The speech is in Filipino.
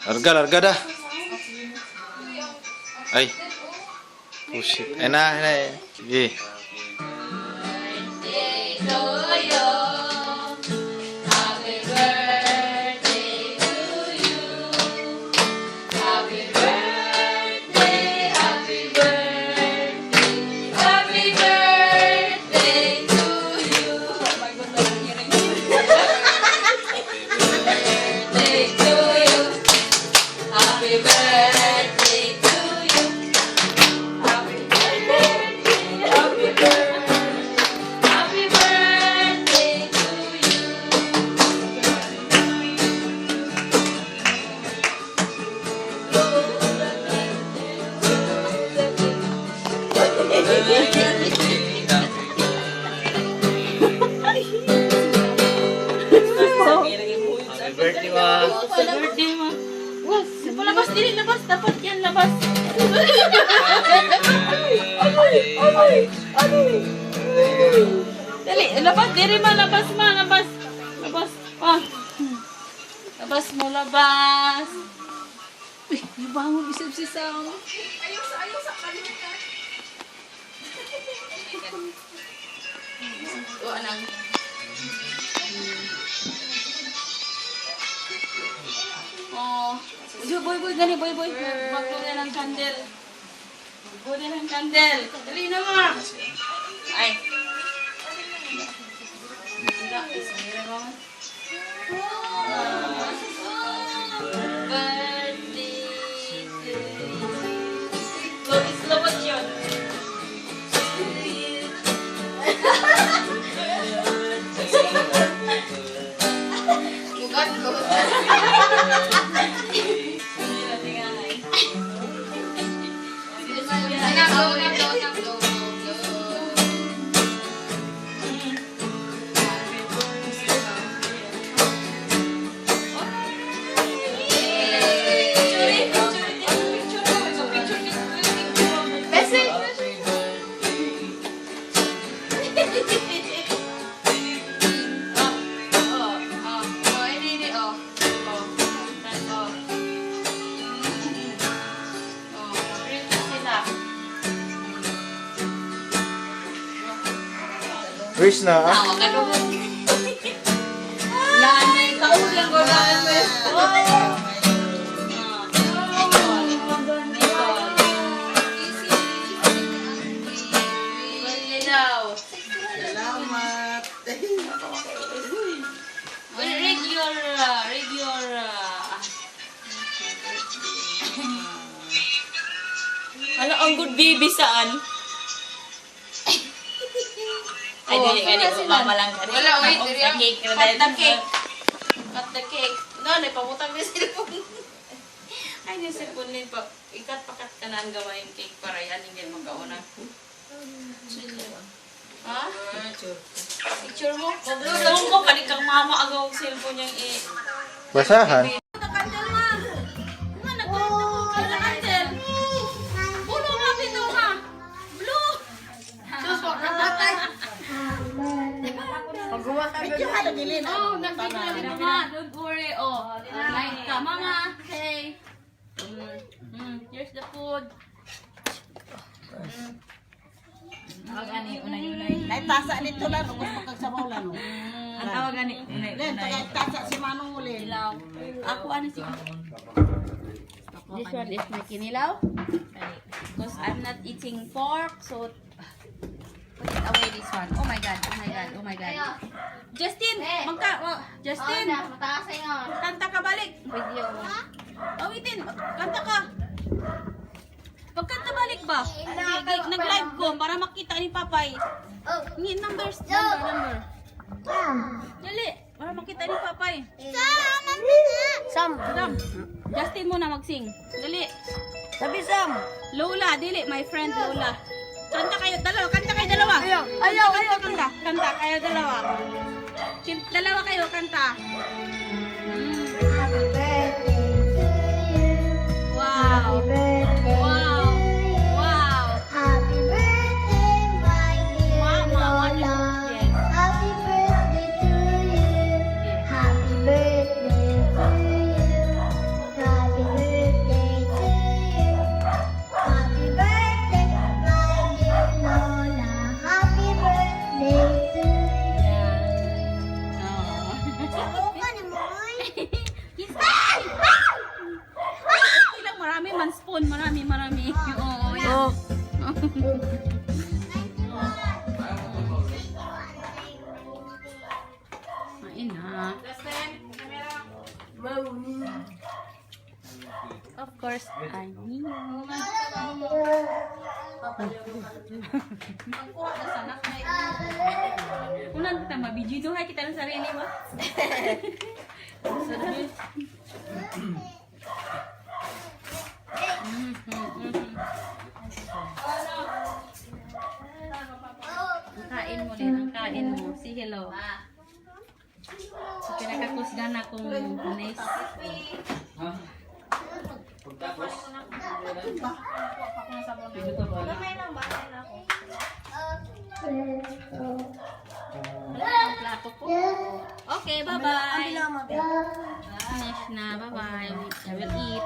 Larga, larga dah. Ay. Oh shit. Enak, enak. Sige. Birthday mo. Was, labas din, labas. Dapat yan, labas. Dali, labas. Diri ma, labas ma, labas. Labas. Ah. Labas mo, labas. Uy, may bangon isip si Sam. Ayaw sa kalimutan. O, anang. Oh, boy, gani, boy. Magbunin ng candle. Magbunin ng candle. Dali na nga. Ay. Hindi, ismira mo. Birthday to you. Slow mo yun. Bukan ko. Wish na ah. Lanay, kaulang ko na ang best. Salamat. Hala, ang good baby saan? Ay, dili, mama lang. Wala, wait. Cut the cake. Cut the cake. No, napamutang na cellphone. Ay, yung cellphone din pa. Ikat-pakat ka na ang gawa yung cake para yan, hindi magkauna. Ha? Picture mo? Paglulang ko, kanig kang mama agaw ang cellphone niyang Basahan. Nakandel ma! Ma, nagkanda ko kayo nakandel. Puno ma, bito ma! Blue! Susok na tatay. Paggawa ka Medyo ka nagilin. Oh, nagilin na ma. Don't worry. Oh, light ka. Mama, hey. Here's the food. Magani, unay. Naitasa nito lang. Kung magkagsabaw lang. Ang tawag gani, unay. Then, tagaitasa si Manong uli. Kinilaw. Ako ano si This one is my kinilaw. Because I'm not eating pork, so put it away this one. Oh my god. Justin, Justin. Mataas sa'yo. Kanta ka balik. Video. Awitin, kanta ka. Pagkanta balik ba? Nag-live ko para makita ni Papay. Number. Dali, para makita ni Papay. Sam. Justin muna mag-sing. Dali. Sabi Sam. Lola, dili, my friend Lola. Kanta kayo dalawa. Ayaw. Kanta kayo dalawa. Dalawa kayo, kanta. Happy birthday to you. Wow. Wow. Happy birthday, my dear Mama, Lola. yes. Happy birthday to you. Happy birthday to you. Kain na. Of course, I need. Ulan kita mabidyo doon, kita ng sarili ba? Ang kain mo din, ang kain mo. Say hello. So, pinakakusgan akong nes. Plato ko. Okay, bye-bye. Finish na, bye-bye. I will eat.